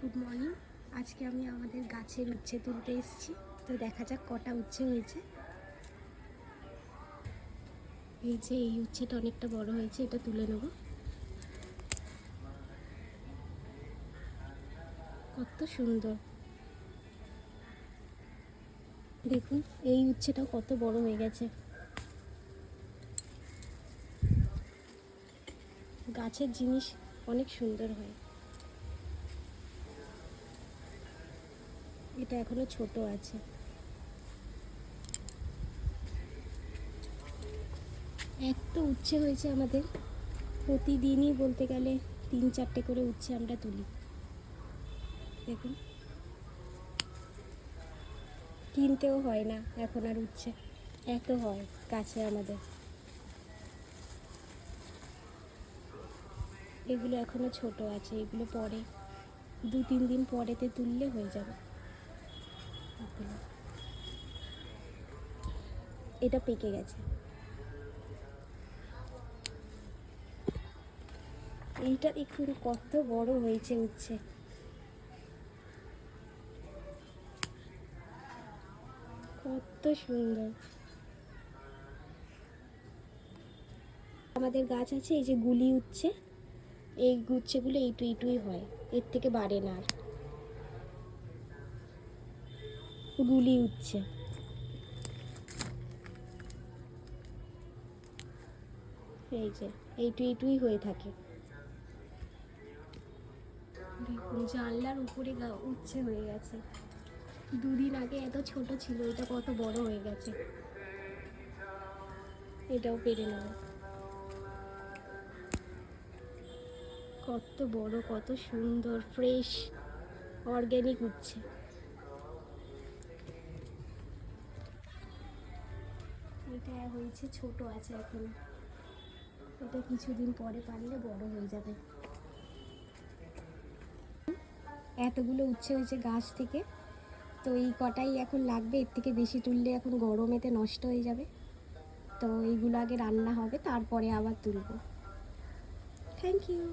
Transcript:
Good morning. আজকে আমি আমাদের গাছের উচ্ছে তুলতে এসেছি। তো দেখা যাক কটা উচ্ছে হয়েছে। এই যে এই উচ্ছেটা অনেকটা বড় হয়েছে, এটা তুলে নেব। কত সুন্দর দেখুন, এই উচ্ছেটাও কত বড় হয়ে গেছে। গাছের জিনিস অনেক সুন্দর হয়। এটা এখনো ছোট আছে। এত উচ্ছে হয়েছে আমাদের, প্রতিদিনই বলতে গেলে 3-4টে করে উচ্ছে আমরা তুলি। দেখুন, কিনতেও হয় না এখন আর উচ্ছে, এত হয় গাছে আমাদের। এগুলো এখনো ছোট আছে, এগুলো পরে 2-3 দিন পরেতে তুললে হয়ে যাবে। এটা পেকে গেছে। এইটা দেখুন কত বড় হয়েছে উচ্ছে। কত সুন্দর। আমাদের গাছ আছে এই যে গুলি উচ্ছে, এই গুচ্ছেগুলো এইটুই হয়, এর থেকে বাড়ে না আর। গুলি উচ্ছে এই যে এইটুই হয়ে থাকে। দেখুন জানলার উপরে উচ্ছে হয়ে গেছে। 2 দিন আগে এত ছোট ছিল, এটা কত বড় হয়ে গেছে। এটাও পেরে নেব। কত বড়, কত সুন্দর, ফ্রেশ অর্গ্যানিক উচ্ছে। এটা হয়েছে, ছোট আছে এখন, এটা কিছুদিন পরে পারলে বড় হয়ে যাবে। এতগুলো উচ্ছে হয়েছে গাছ থেকে, তো এই কটাই এখন লাগবে। এর থেকে বেশি তুললে এখন গরমেতে নষ্ট হয়ে যাবে। তো এইগুলো আগে রান্না হবে, তারপরে আবার তুলব। Thank you.